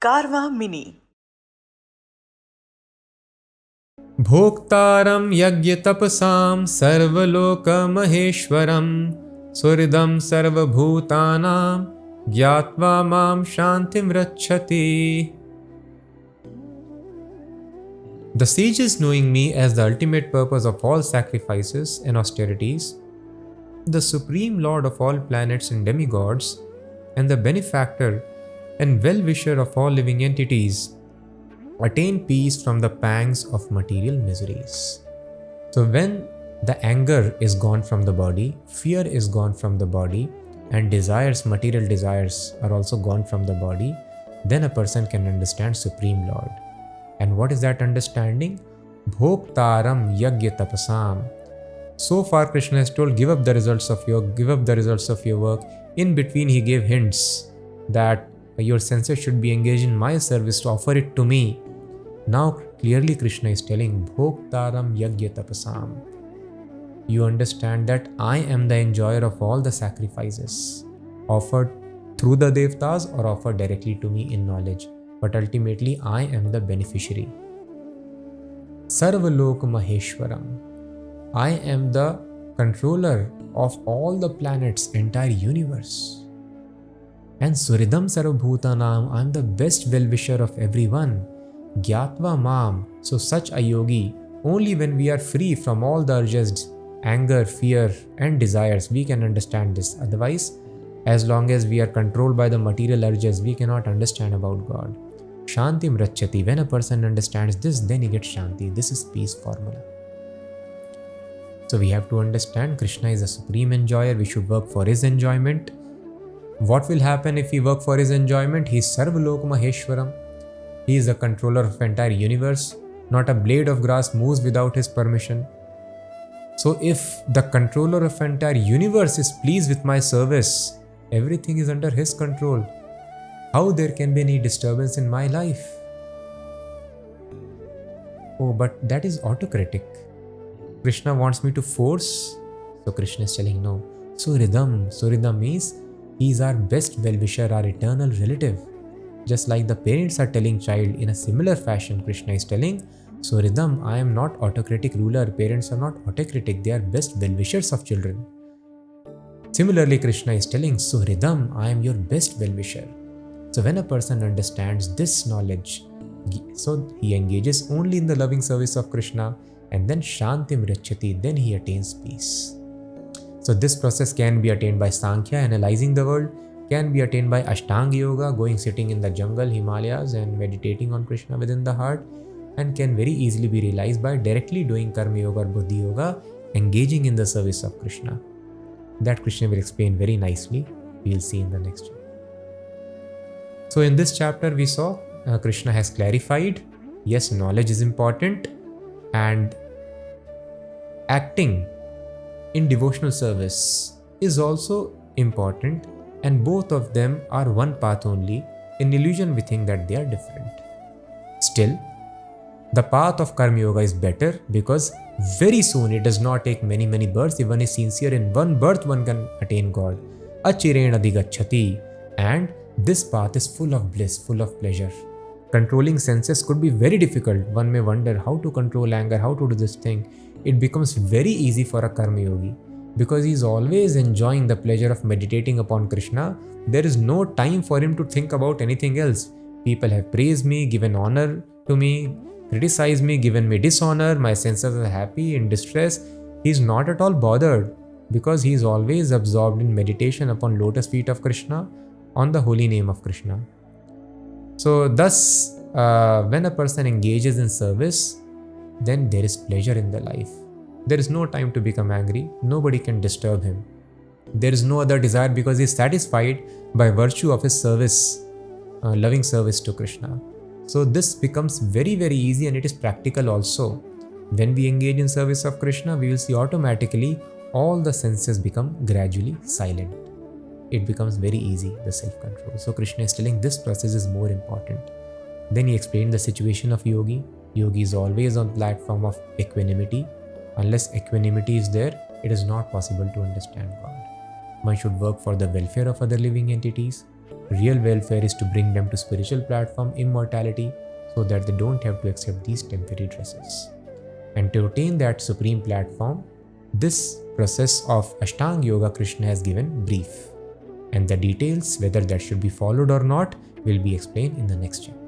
Karma Mini. भोक्तारं यज्ञतपसां सर्वलोकमहेश्वरं सुहृदं सर्वभूतानां ज्ञात्वा मां शान्तिं रक्षति. The sages, knowing me as the ultimate purpose of all sacrifices and austerities, the supreme lord of all planets and demigods, and the benefactor and well-wisher of all living entities, attain peace from the pangs of material miseries. So when the anger is gone from the body, fear is gone from the body, and desires, material desires, are also gone from the body, then a person can understand Supreme Lord. And what is that understanding? Bhoktaram yagya tapasam. So far Krishna has told, give up the results of your work. In between he gave hints that your senses should be engaged in my service, to offer it to me. Now clearly Krishna is telling, Bhoktaram yagya tapasam. You understand that I am the enjoyer of all the sacrifices, offered through the devtas or offered directly to me in knowledge. But ultimately I am the beneficiary. Sarvalok Maheshwaram. I am the controller of all the planets, entire universe. And Suridam Sarvabhutanam, I am the best well-wisher of everyone. Gyatva Mam. So such a yogi, only when we are free from all the urges, anger, fear and desires, we can understand this. Otherwise, as long as we are controlled by the material urges, we cannot understand about God. Shantim Rachati. When a person understands this, then he gets Shanti. This is peace formula. So we have to understand Krishna is a supreme enjoyer. We should work for his enjoyment. What will happen if we work for his enjoyment? He is Sarvalok Maheshwaram. He is the controller of the entire universe. Not a blade of grass moves without his permission. So if the controller of the entire universe is pleased with my service, everything is under his control. How there can be any disturbance in my life? Oh, but that is autocratic. Krishna wants me to force. So Krishna is telling no. Suridam means he is our best well-wisher, our eternal relative. Just like the parents are telling child, in a similar fashion Krishna is telling, Suridam, I am not autocratic ruler. Parents are not autocratic. They are best well-wishers of children. Similarly, Krishna is telling, Suhridam, I am your best well-wisher. So when a person understands this knowledge, so he engages only in the loving service of Krishna, and then Shantim Rachati, then he attains peace. So this process can be attained by Sankhya, analyzing the world, can be attained by Ashtanga Yoga, going sitting in the jungle, Himalayas and meditating on Krishna within the heart, and can very easily be realized by directly doing Karma Yoga or Buddhi Yoga, engaging in the service of Krishna. That Krishna will explain very nicely. We will see in the next chapter. So in this chapter we saw Krishna has clarified, yes, knowledge is important and acting in devotional service is also important, and both of them are one path only. In illusion we think that they are different. Still, the path of Karma Yoga is better because very soon, it does not take many births. If one is sincere, in one birth one can attain God. Achirena digachati. And this path is full of bliss, full of pleasure. Controlling senses could be very difficult. One may wonder how to control anger, how to do this thing. It becomes very easy for a Karma Yogi because he is always enjoying the pleasure of meditating upon Krishna. There is no time for him to think about anything else. People have praised me, given honor to me, criticized me, given me dishonor, my senses are happy, in distress. He is not at all bothered because he is always absorbed in meditation upon lotus feet of Krishna, on the holy name of Krishna. So thus, when a person engages in service, then there is pleasure in the life. There is no time to become angry. Nobody can disturb him. There is no other desire because he is satisfied by virtue of his service, loving service to Krishna. So this becomes very easy, and it is practical also. When we engage in service of Krishna, we will see automatically all the senses become gradually silent. It becomes very easy, the self-control. So Krishna is telling this process is more important. Then he explained the situation of yogi. Yogi is always on platform of equanimity. Unless equanimity is there, it is not possible to understand God. One should work for the welfare of other living entities. Real welfare is to bring them to spiritual platform immortality so that they don't have to accept these temporary dresses. And to attain that supreme platform, this process of Ashtanga Yoga Krishna has given brief. And the details, whether that should be followed or not, will be explained in the next chapter.